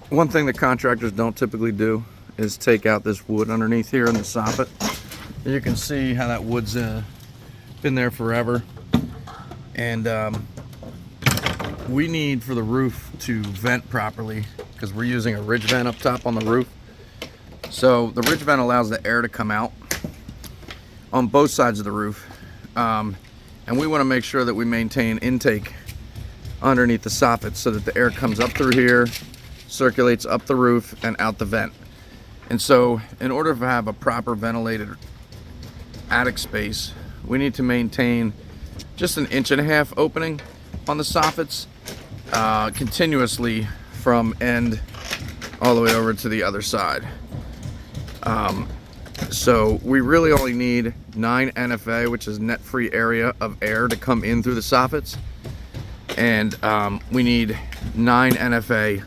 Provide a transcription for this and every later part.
One thing that contractors don't typically do is take out this wood underneath here in the soffit. And you can see how that wood's been there forever. And we need for the roof to vent properly because we're using a ridge vent up top on the roof. So the ridge vent allows the air to come out on both sides of the roof. And we want to make sure that we maintain intake underneath the soffit so that the air comes up through here, circulates up the roof and out the vent. And so in order to have a proper ventilated attic space, we need to maintain just an 1.5 inch opening on the soffits continuously from end all the way over to the other side. So we really only need 9 NFA, which is net free area of air, to come in through the soffits. And we need 9 NFA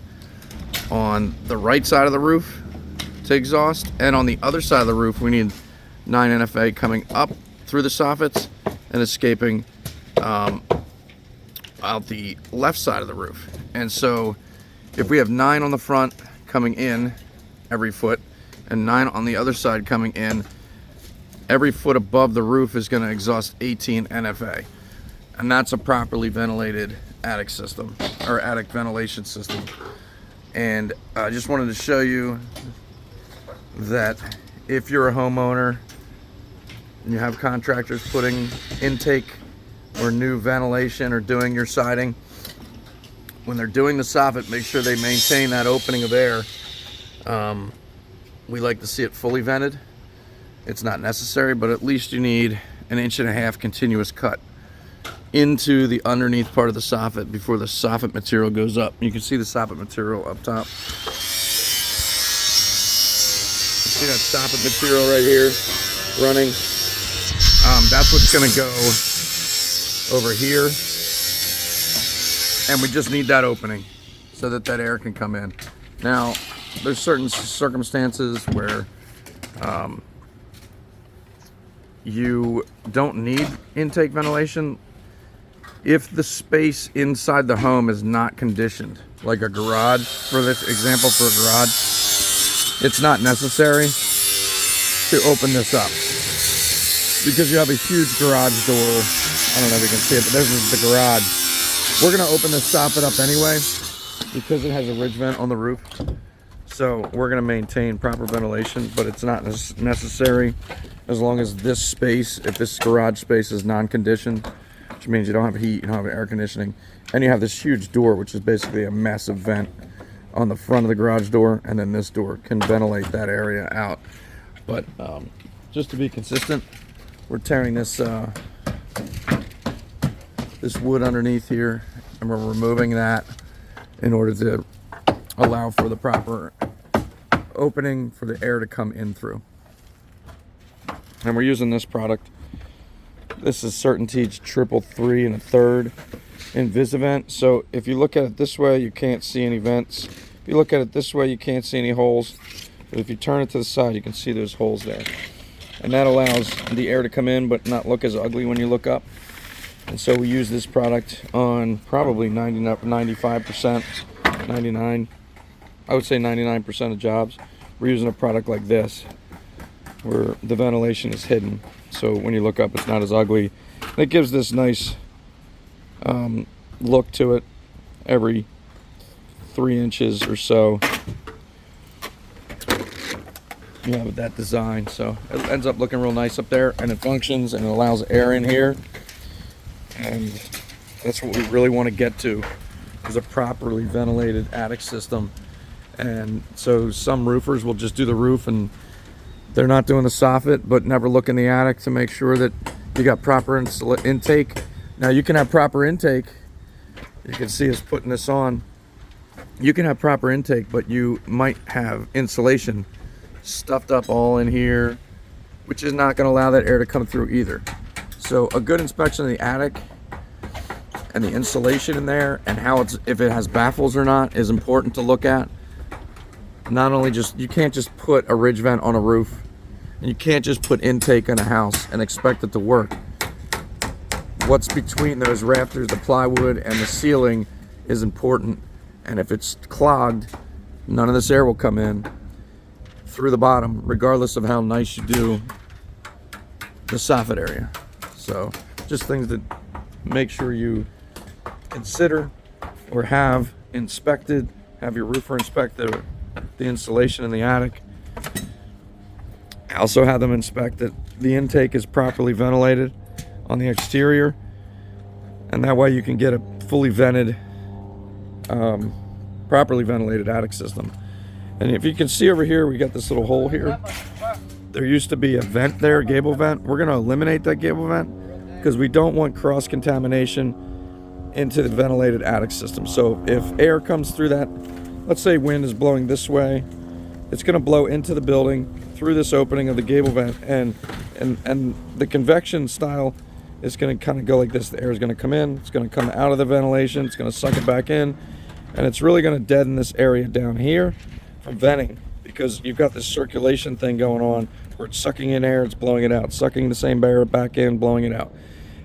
on the right side of the roof to exhaust, and on the other side of the roof we need 9 NFA coming up through the soffits and escaping out the left side of the roof. And so if we have 9 on the front coming in every foot and 9 on the other side coming in, every foot above the roof is going to exhaust 18 NFA. And that's a properly ventilated attic system, or attic ventilation system. And I just wanted to show you that if you're a homeowner and you have contractors putting intake or new ventilation or doing your siding, when they're doing the soffit, make sure they maintain that opening of air. We like to see it fully vented. It's not necessary, but at least you need an 1.5 inch continuous cut into the underneath part of the soffit before the soffit material goes up. You can see the soffit material up top. See that soffit material right here running? That's what's gonna go over here. And we just need that opening so that that air can come in. Now, there's certain circumstances where you don't need intake ventilation. If the space inside the home is not conditioned, like a garage, for this example, for a garage, it's not necessary to open this up because you have a huge garage door. I don't know if you can see it, but this is the garage. We're gonna open this soffit up anyway because it has a ridge vent on the roof. So we're gonna maintain proper ventilation, but it's not necessary as long as this space, if this garage space is non-conditioned, which means you don't have heat, you don't have air conditioning, and you have this huge door, which is basically a massive vent on the front of the garage door, and then this door can ventilate that area out. But just to be consistent, we're tearing this this wood underneath here, and we're removing that in order to allow for the proper opening for the air to come in through. And we're using this product. This is CertainTeed's 333 1/3 Invisivent. So if you look at it this way, you can't see any vents. If you look at it this way, you can't see any holes. But if you turn it to the side, you can see those holes there. And that allows the air to come in but not look as ugly when you look up. And so we use this product on probably 95%, 99, I would say 99% of jobs. We're using a product like this where the ventilation is hidden. So when you look up, it's not as ugly. And it gives this nice look to it every 3 inches or so. You have that design, so it ends up looking real nice up there, and it functions and it allows air in here. And that's what we really want to get to, is a properly ventilated attic system. And so some roofers will just do the roof and they're not doing the soffit, but never look in the attic to make sure that you got proper intake. Now you can have proper intake. You can see us putting this on. You can have proper intake, but you might have insulation stuffed up all in here, which is not going to allow that air to come through either. So a good inspection of the attic and the insulation in there and how it's, if it has baffles or not, is important to look at. Not only just, you can't just put a ridge vent on a roof, and you can't just put intake in a house and expect it to work. What's between those rafters, the plywood, and the ceiling is important. And if it's clogged, none of this air will come in through the bottom, regardless of how nice you do the soffit area. So just things that make sure you consider or have inspected, have your roofer inspect the insulation in the attic. Also have them inspect that the intake is properly ventilated on the exterior, and that way you can get a fully vented, properly ventilated attic system. And if you can see over here, we got this little hole here. There used to be a vent there, a gable vent. We're going to eliminate that gable vent because we don't want cross-contamination into the ventilated attic system. So if air comes through that, let's say wind is blowing this way, it's going to blow into the building through this opening of the gable vent, and the convection style is going to kind of go like this. The air is going to come in, it's going to come out of the ventilation, it's going to suck it back in, and it's really going to deaden this area down here from venting, because you've got this circulation thing going on where it's sucking in air, it's blowing it out, sucking the same air back in, blowing it out.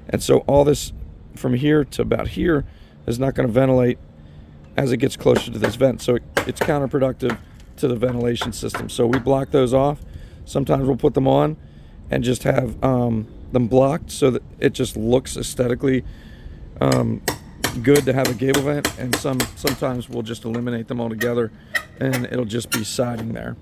And so all this from here to about here is not going to ventilate as it gets closer to this vent. So it's counterproductive to the ventilation system. So we block those off. Sometimes we'll put them on and just have them blocked so that it just looks aesthetically good to have a gable vent, and sometimes we'll just eliminate them altogether and it'll just be siding there.